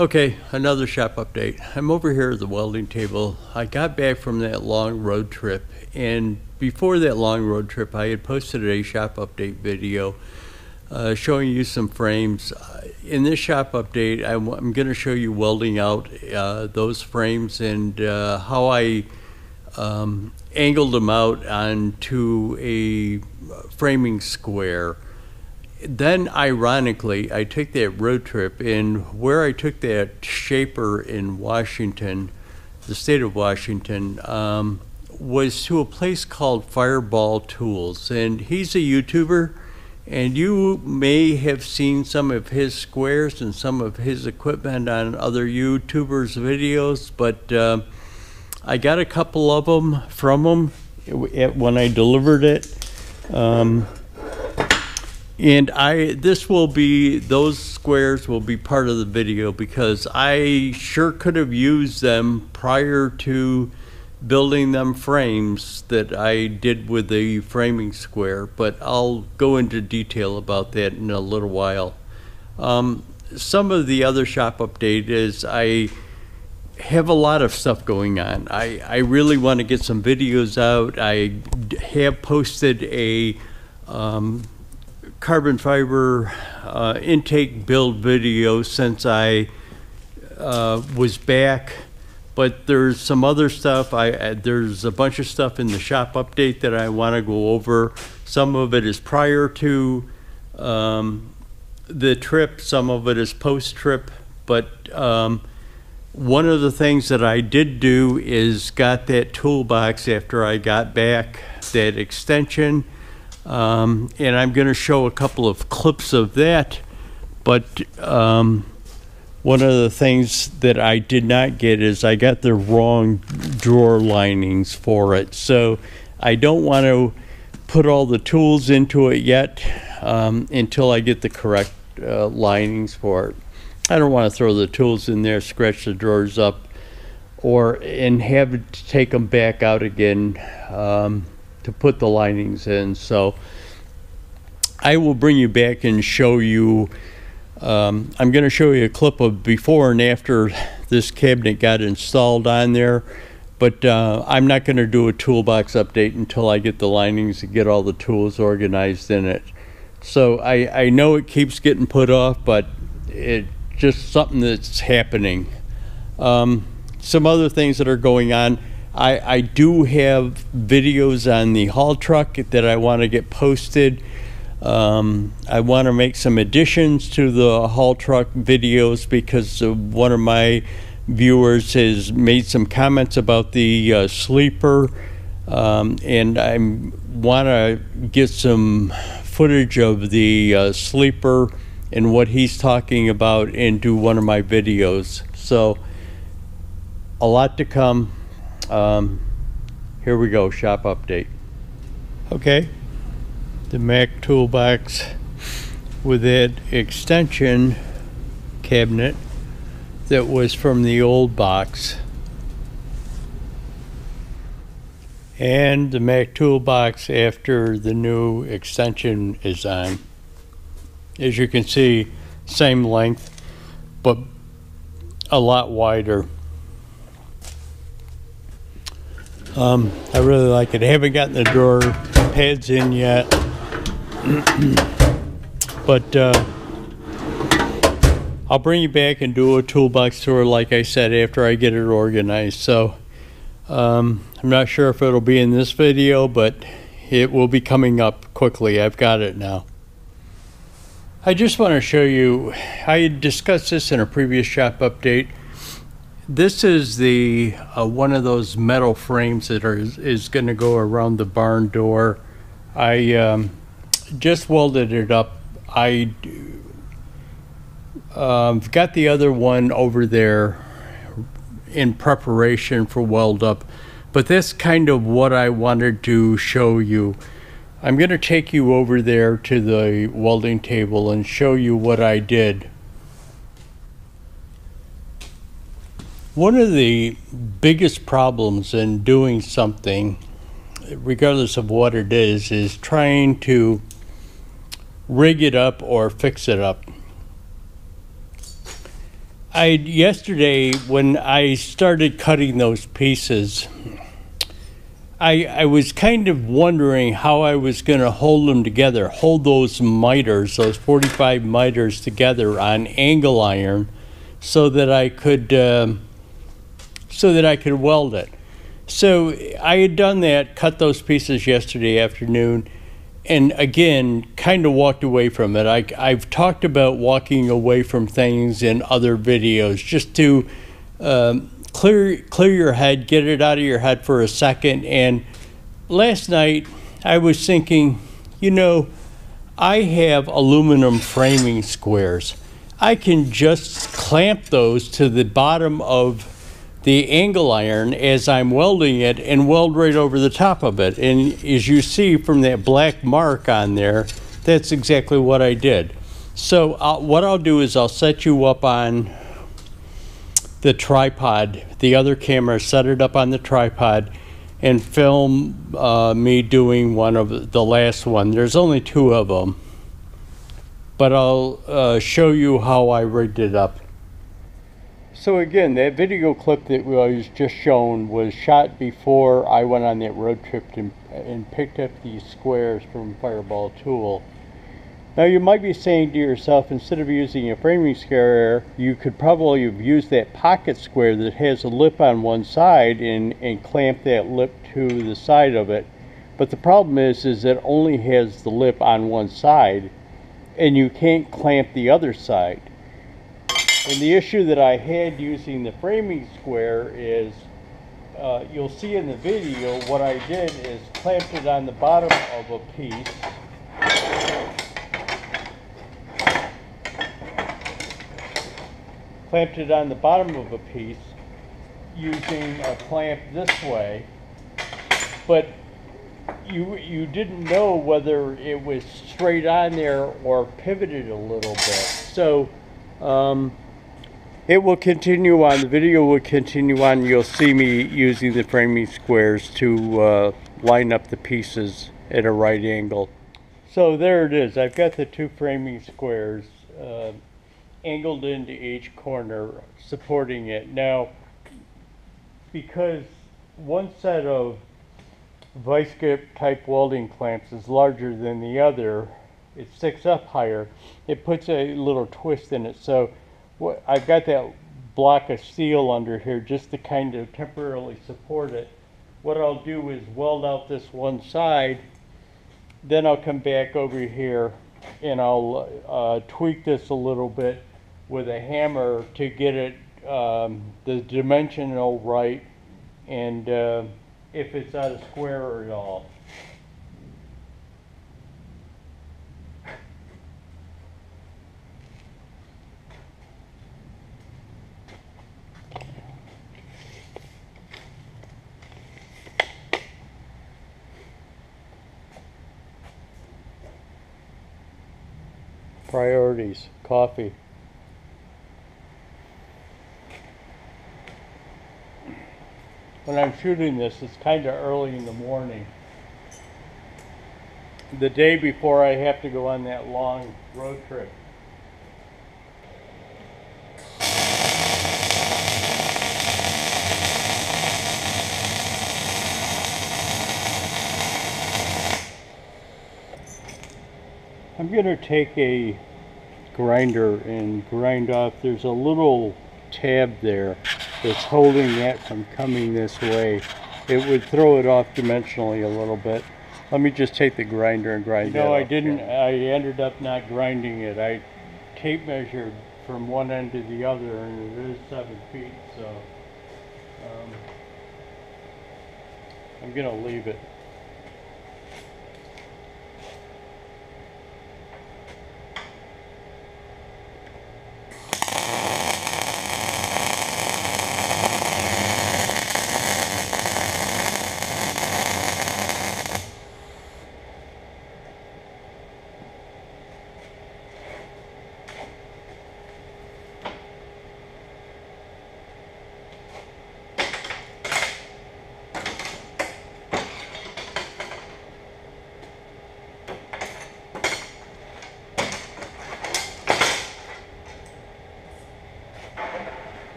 Okay, another shop update. I'm over here at the welding table. I got back from that long road trip, and before that long road trip I had posted a shop update video showing you some frames. In this shop update I'm going to show you welding out those frames and how I angled them out onto a framing square. Then, ironically, I took that road trip, and where I took that shaper in Washington, the state of Washington, was to a place called Fireball Tools. And he's a YouTuber, and you may have seen some of his squares and some of his equipment on other YouTubers' videos, but I got a couple of them from him when I delivered it. And those squares will be part of the video because I sure could have used them prior to building them frames that I did with the framing square, but I'll go into detail about that in a little while. Some of the other shop update is I have a lot of stuff going on. I really want to get some videos out. I have posted a carbon fiber intake build video since I was back, but there's some other stuff. There's a bunch of stuff in the shop update that I want to go over. Some of it is prior to the trip, some of it is post-trip, but one of the things that I did do is got that toolbox after I got back, that extension. And I'm going to show a couple of clips of that, but one of the things that I did not get is I got the wrong drawer linings for it, so I don't want to put all the tools into it yet until I get the correct linings for it. I don't want to throw the tools in there, scratch the drawers up, and have to take them back out again to put the linings in. So I will bring you back and show you, I'm going to show you a clip of before and after this cabinet got installed on there, but I'm not going to do a toolbox update until I get the linings and get all the tools organized in it. So I know it keeps getting put off, but it's just something that's happening. Some other things that are going on. I do have videos on the haul truck that I want to get posted. I want to make some additions to the haul truck videos because one of my viewers has made some comments about the sleeper, and I want to get some footage of the sleeper and what he's talking about and do one of my videos. So a lot to come. Here we go, shop update. Okay, the Mac Toolbox with that extension cabinet that was from the old box, and the Mac Toolbox after the new extension is on. As you can see, same length but a lot wider. I really like it. I haven't gotten the drawer pads in yet, but I'll bring you back and do a toolbox tour, like I said, after I get it organized. So I'm not sure if it'll be in this video, but it will be coming up quickly. I've got it now. I just want to show you, I discussed this in a previous shop update. This is the one of those metal frames that is going to go around the barn door. I just welded it up. I got the other one over there in preparation for weld up, but that's kind of what I wanted to show you. I'm going to take you over there to the welding table and show you what I did. One of the biggest problems in doing something, regardless of what it is trying to rig it up or fix it up. Yesterday when I started cutting those pieces, I was kind of wondering how I was going to hold them together, hold those miters, those 45 miters together on angle iron, so that I could weld it. So I had done that, cut those pieces yesterday afternoon, and again, kind of walked away from it. I've talked about walking away from things in other videos, just to clear your head, get it out of your head for a second. And last night I was thinking, you know, I have aluminum framing squares. I can just clamp those to the bottom of the angle iron as I'm welding it and weld right over the top of it. And as you see from that black mark on there, that's exactly what I did. So what I'll do is I'll set you up on the tripod, the other camera, set it up on the tripod, and film me doing one of the last one. There's only 2 of them, but I'll show you how I rigged it up. So again, that video clip that was just shown was shot before I went on that road trip and picked up these squares from Fireball Tool. Now you might be saying to yourself, instead of using a framing square, you could probably have used that pocket square that has a lip on one side and clamp that lip to the side of it. But the problem is it only has the lip on one side, and you can't clamp the other side. And the issue that I had using the framing square is, you'll see in the video, what I did is clamped it on the bottom of a piece. Clamped it on the bottom of a piece using a clamp this way, but you didn't know whether it was straight on there or pivoted a little bit. So it will continue on, the video will continue on. You'll see me using the framing squares to line up the pieces at a right angle. So there it is. I've got the 2 framing squares angled into each corner, supporting it. Now, because one set of vice grip type welding clamps is larger than the other, it sticks up higher, it puts a little twist in it. So I've got that block of steel under here just to kind of temporarily support it. What I'll do is weld out this one side, then I'll come back over here and I'll tweak this a little bit with a hammer to get it the dimensional right, and if it's out of square at all. Priorities, coffee. When I'm shooting this, it's kind of early in the morning, the day before I have to go on that long road trip. I'm going to take a grinder and grind off. There's a little tab there that's holding that from coming this way. It would throw it off dimensionally a little bit. Let me just take the grinder and grind it off. No, I didn't. I ended up not grinding it. I tape measured from one end to the other, and it is 7 feet, so I'm going to leave it.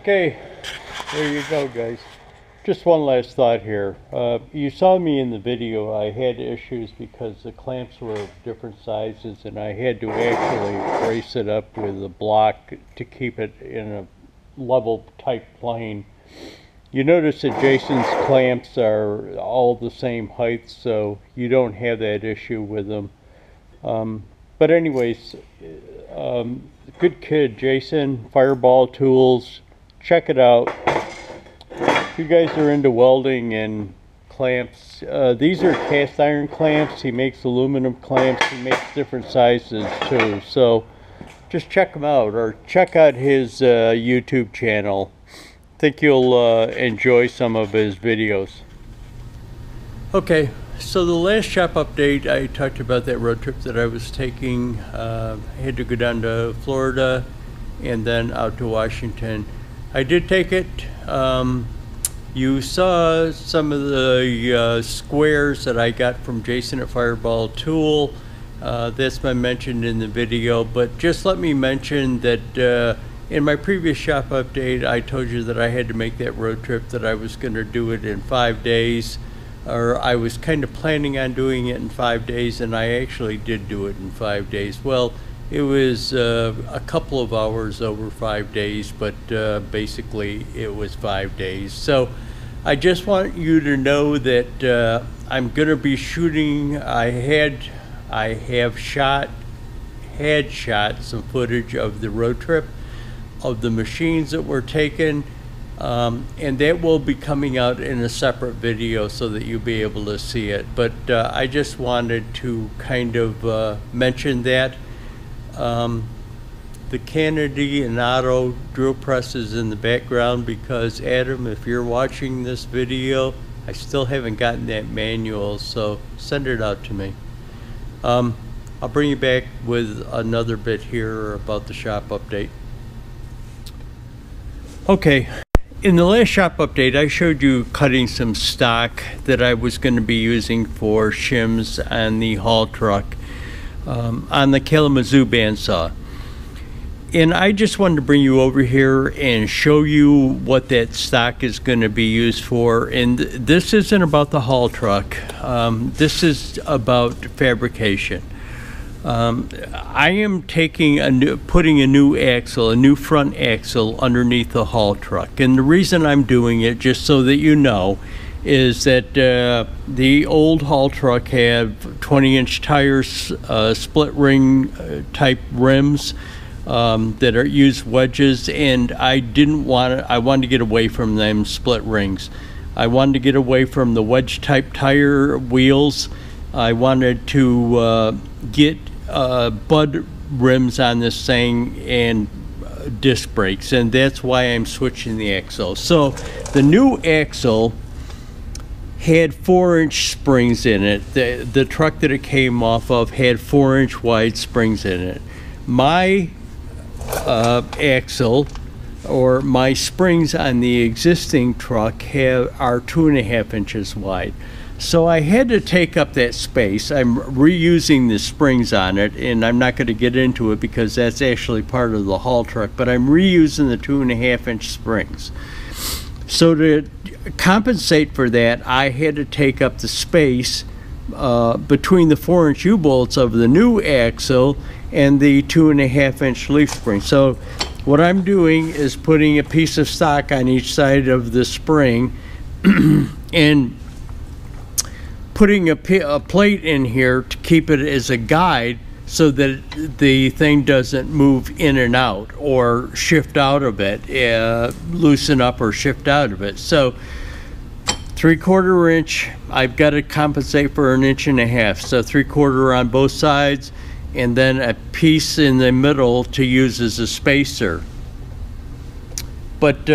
Okay, there you go, guys. Just one last thought here. You saw me in the video. I had issues because the clamps were of different sizes and I had to actually brace it up with a block to keep it in a level tight plane. You notice that Jason's clamps are all the same height, so you don't have that issue with them. But anyways, good kid, Jason, Fireball Tools. Check it out. If you guys are into welding and clamps, these are cast iron clamps. He makes aluminum clamps. He makes different sizes too. So just check him out, or check out his YouTube channel. I think you'll enjoy some of his videos. Okay, so the last shop update, I talked about that road trip that I was taking. I had to go down to Florida and then out to Washington. I did take it. You saw some of the squares that I got from Jason at Fireball Tool. That's been mentioned in the video, but just let me mention that in my previous shop update, I told you that I had to make that road trip, that I was going to do it in 5 days, or I was kind of planning on doing it in 5 days, and I actually did do it in 5 days. Well, it was a couple of hours over 5 days, but basically it was 5 days. So I just want you to know that I'm going to be shooting. I had shot some footage of the road trip, of the machines that were taken, and that will be coming out in a separate video so that you'll be able to see it. But I just wanted to kind of mention that. The Kennedy and Otto drill presses in the background because, Adam, if you're watching this video, I still haven't gotten that manual, so send it out to me. I'll bring you back with another bit here about the shop update. Okay, in the last shop update, I showed you cutting some stock that I was going to be using for shims on the haul truck. On the Kalamazoo bandsaw. And I just wanted to bring you over here and show you what that stock is going to be used for. And this isn't about the haul truck. This is about fabrication. I am putting a new axle, a new front axle underneath the haul truck. And the reason I'm doing it, just so that you know, is that the old haul truck had 20-inch tires, split ring type rims that are used wedges, and I wanted to get away from them split rings. I wanted to get away from the wedge type tire wheels. I wanted to get bud rims on this thing and disc brakes, and that's why I'm switching the axle. So the new axle had 4-inch springs in it. The truck that it came off of had 4-inch wide springs in it. My axle, or my springs on the existing truck, are 2.5 inches wide. So I had to take up that space. I'm reusing the springs on it, and I'm not going to get into it because that's actually part of the haul truck, but I'm reusing the 2.5-inch springs. So to compensate for that, I had to take up the space between the 4-inch U-bolts of the new axle and the 2.5-inch leaf spring. So what I'm doing is putting a piece of stock on each side of the spring and putting a plate in here to keep it as a guide so that the thing doesn't move in and out or shift out of it, loosen up or shift out of it. So 3/4 inch, I've got to compensate for 1.5 inches. So 3/4 on both sides, and then a piece in the middle to use as a spacer. But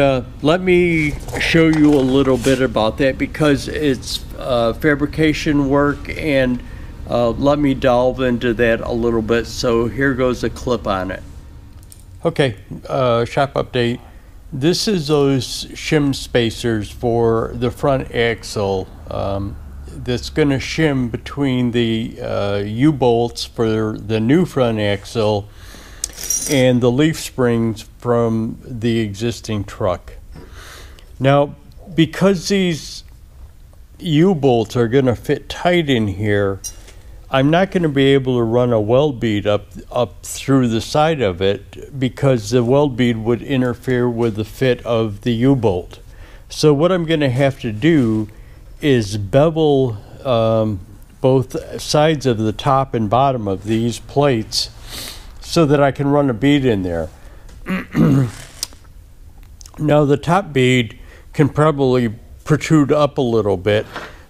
let me show you a little bit about that, because it's fabrication work, and let me delve into that a little bit. So here goes a clip on it. Okay, shop update. This is those shim spacers for the front axle that's going to shim between the U-bolts for the new front axle and the leaf springs from the existing truck. Now, because these U-bolts are going to fit tight in here, I'm not going to be able to run a weld bead up through the side of it, because the weld bead would interfere with the fit of the U-bolt. So what I'm going to have to do is bevel both sides of the top and bottom of these plates so that I can run a bead in there. Now the top bead can probably protrude up a little bit,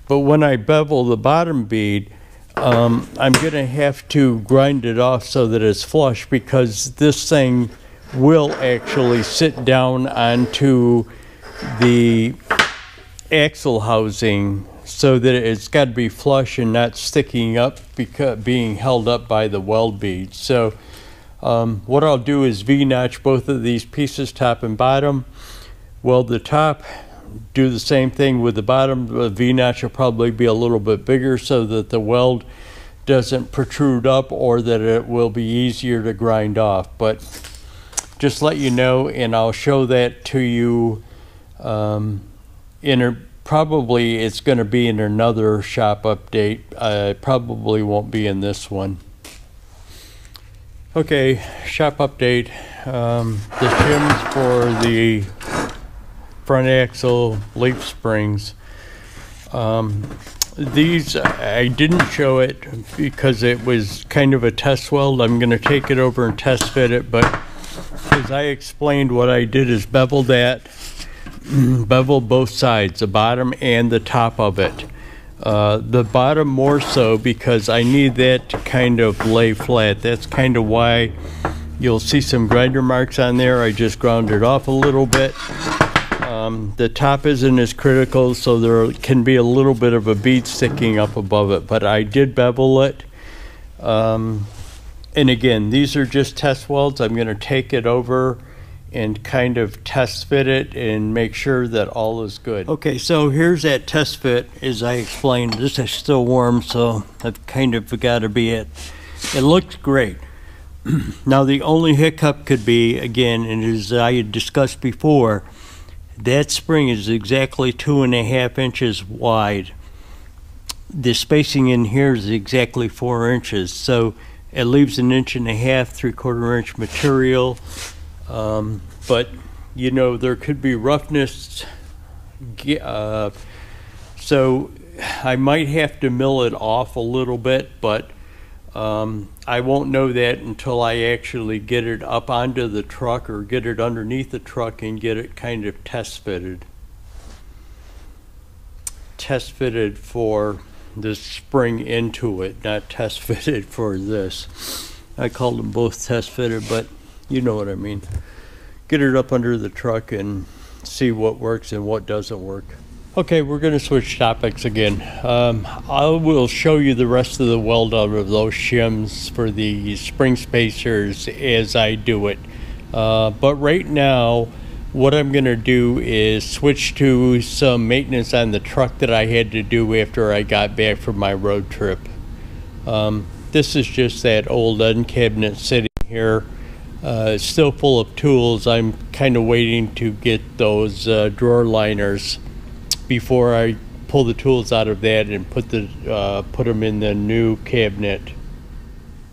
but when I bevel the bottom bead, I'm going to have to grind it off so that it's flush, because this thing will actually sit down onto the axle housing, so that it's got to be flush and not sticking up, because being held up by the weld bead. So what I'll do is V-notch both of these pieces, top and bottom, weld the top, do the same thing with the bottom. The V-notch will probably be a little bit bigger so that the weld doesn't protrude up, or that it will be easier to grind off. But just let you know, and I'll show that to you probably it's going to be in another shop update. Probably won't be in this one. Okay, shop update. The shims for the front axle leaf springs. These, I didn't show it because it was kind of a test weld. I'm going to take it over and test fit it, but as I explained, what I did is bevel both sides, the bottom and the top of it. The bottom more so because I need that to kind of lay flat. That's kind of why you'll see some grinder marks on there. I just ground it off a little bit. The top isn't as critical, so there can be a little bit of a bead sticking up above it, but I did bevel it. And again, these are just test welds. I'm going to take it over and kind of test fit it and make sure that all is good. Okay, so here's that test fit. As I explained, this is still warm, so I've kind of got to be it. It looks great. Now the only hiccup could be, again, and as I had discussed before, that spring is exactly 2.5 inches wide. The spacing in here is exactly 4 inches, so it leaves 1.5 inches, 3/4 inch material. But you know, there could be roughness, so I might have to mill it off a little bit, but I won't know that until I actually get it up onto the truck, or get it underneath the truck and get it kind of test fitted. Test fitted for the spring into it, not test fitted for this. I called them both test fitted, but you know what I mean. Get it up under the truck and see what works and what doesn't work. Okay, we're going to switch topics again. I will show you the rest of the weld out of those shims for the spring spacers as I do it. But right now, what I'm going to do is switch to some maintenance on the truck that I had to do after I got back from my road trip. This is just that old end cabinet sitting here. It's still full of tools. I'm kind of waiting to get those drawer liners before I pull the tools out of that and put them in the new cabinet.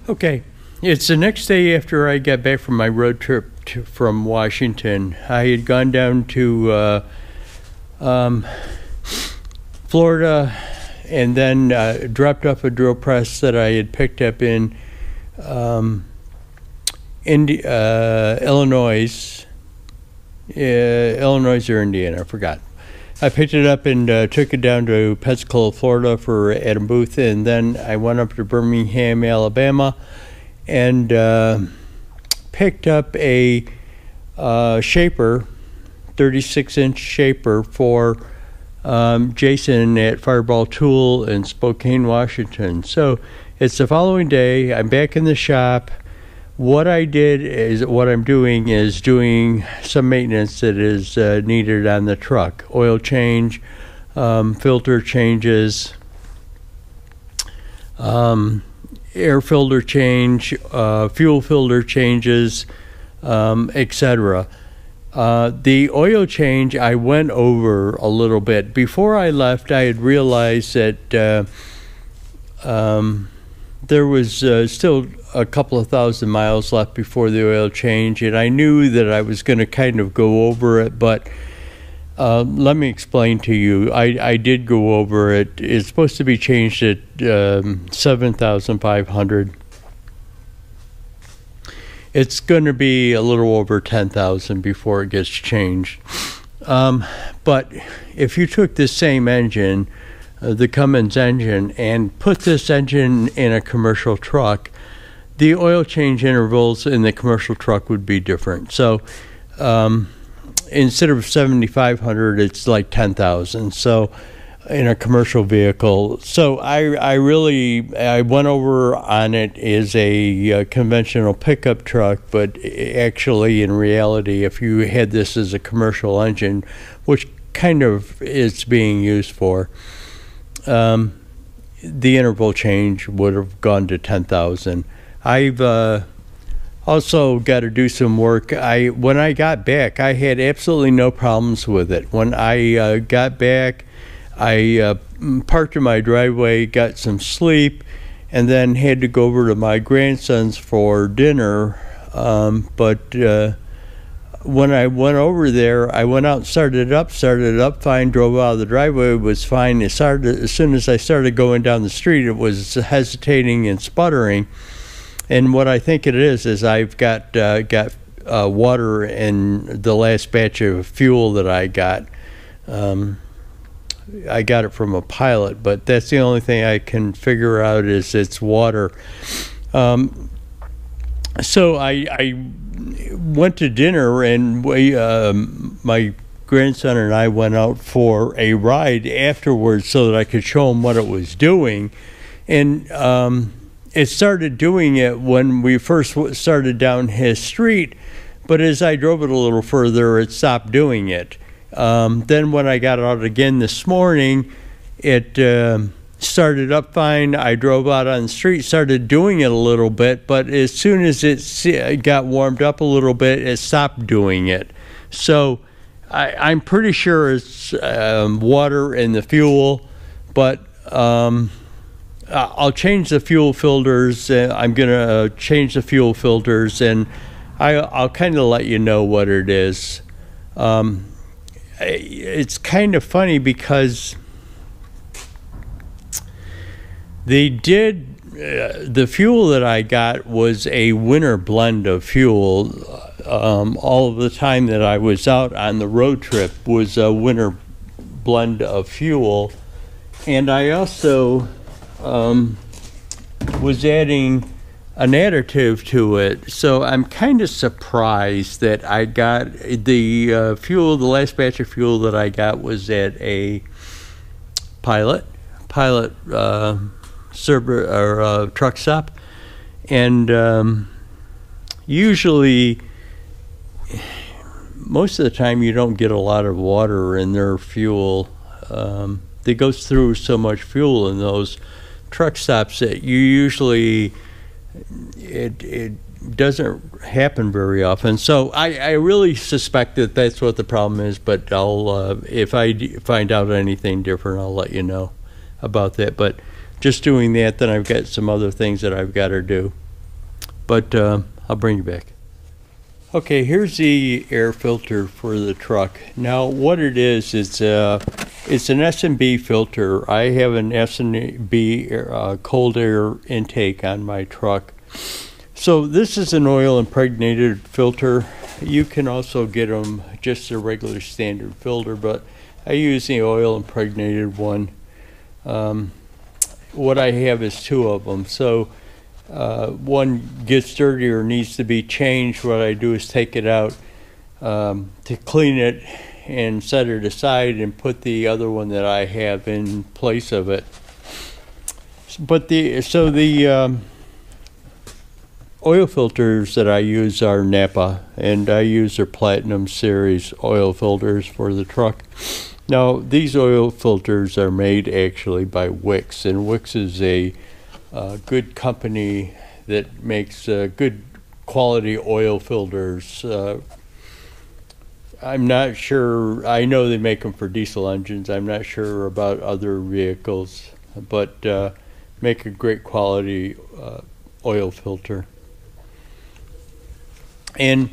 Okay, it's the next day after I got back from my road trip from Washington. I had gone down to Florida, and then dropped off a drill press that I had picked up in Illinois. Illinois or Indiana, I forgot. I picked it up and took it down to Pensacola, Florida for Adam Booth, and then I went up to Birmingham, Alabama, and picked up a shaper, 36-inch shaper for Jason at Fireball Tool in Spokane, Washington. So it's the following day. I'm back in the shop. What I'm doing is doing some maintenance that is needed on the truck. Oil change, filter changes, air filter change, fuel filter changes, etc. The oil change I went over a little bit. Before I left, I had realized that there was still a couple of thousand miles left before the oil change, and I knew that I was going to kind of go over it, but let me explain to you. I did go over it. It's supposed to be changed at 7,500. It's going to be a little over 10,000 before it gets changed. But if you took this same engine, the Cummins engine, and put this engine in a commercial truck, the oil change intervals in the commercial truck would be different. So instead of 7,500, it's like 10,000. So in a commercial vehicle. So I went over on it as a conventional pickup truck, but actually in reality, if you had this as a commercial engine, which kind of it's being used for, the interval change would have gone to 10,000. I've also got to do some work. When I got back, I had absolutely no problems with it. When I got back, I parked in my driveway, got some sleep, and then had to go over to my grandson's for dinner. But when I went over there, I went out and started it up fine, drove out of the driveway, it was fine. It started, as soon as I started going down the street, it was hesitating and sputtering. And what I think it is I've got water in the last batch of fuel that I got. I got it from a pilot, but that's the only thing I can figure out is it's water. So I went to dinner, and my grandson and I went out for a ride afterwards so that I could show him what it was doing. And it started doing it when we first started down his street, but as I drove it a little further, it stopped doing it. Then when I got out again this morning, it started up fine. I drove out on the street, started doing it a little bit, but as soon as it got warmed up a little bit, it stopped doing it. So I'm pretty sure it's water in the fuel, but I'll change the fuel filters. I'm going to change the fuel filters, and I'll kind of let you know what it is. It's kind of funny because they did, the fuel that I got was a winter blend of fuel. All of the time that I was out on the road trip was a winter blend of fuel. And I also was adding an additive to it, so I'm kind of surprised that I got the fuel. The last batch of fuel that I got was at a pilot server or truck stop, and usually, most of the time, you don't get a lot of water in their fuel. It goes through so much fuel in those truck stops that you usually it doesn't happen very often. So I really suspect that that's what the problem is, but I'll if I find out anything different, I'll let you know about that. But just doing that, then I've got some other things that I've got to do. But I'll bring you back. Okay, here's the air filter for the truck. Now, what it is, it's an S&B filter. I have an S&B cold air intake on my truck. So this is an oil impregnated filter. You can also get them just a regular standard filter, but I use the oil impregnated one. What I have is two of them. So one gets dirty or needs to be changed. What I do is take it out to clean it and set it aside and put the other one that I have in place of it. But the oil filters that I use are Napa, and I use their Platinum Series oil filters for the truck. Now, these oil filters are made actually by Wix, and Wix is a good company that makes good quality oil filters. I'm not sure, I know they make them for diesel engines. I'm not sure about other vehicles, but make a great quality oil filter. And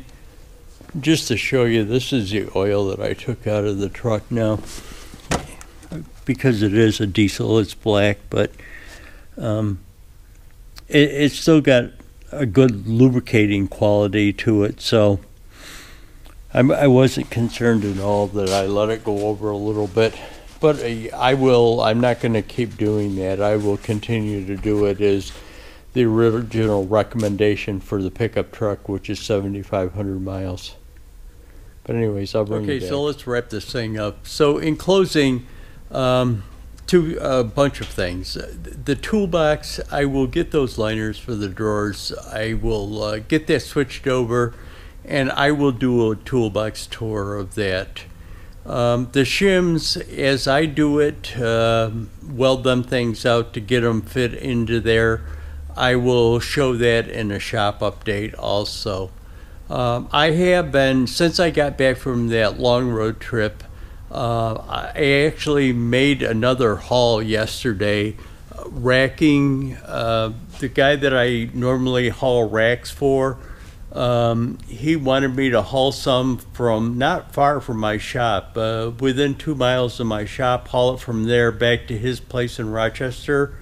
just to show you, this is the oil that I took out of the truck now. Because it is a diesel, it's black, but it's still got a good lubricating quality to it. So I wasn't concerned at all that I let it go over a little bit. But I'm not going to keep doing that. I will continue to do it as the original recommendation for the pickup truck, which is 7,500 miles. But anyways, I'll bring it back. So let's wrap this thing up. So in closing, a bunch of things. The toolbox, I will get those liners for the drawers. I will get that switched over, and I will do a toolbox tour of that. The shims, as I do it, weld them things out to get them fit into there. I will show that in a shop update also. I have been, since I got back from that long road trip, I actually made another haul yesterday, racking. The guy that I normally haul racks for, he wanted me to haul some from not far from my shop, within 2 miles of my shop, haul it from there back to his place in Rochester.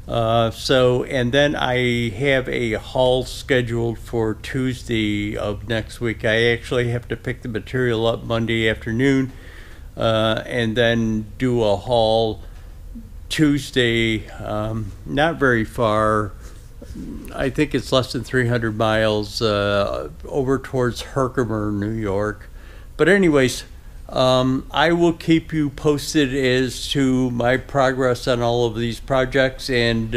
And then I have a haul scheduled for Tuesday of next week. I actually have to pick the material up Monday afternoon, and then do a haul Tuesday, not very far. I think it's less than 300 miles, over towards Herkimer, New York. But anyways, I will keep you posted as to my progress on all of these projects, and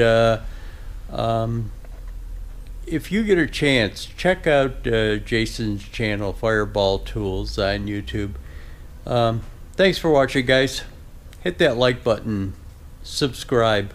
if you get a chance, check out Jason's channel, Fireball Tools, on YouTube. Thanks for watching, guys. Hit that like button, subscribe.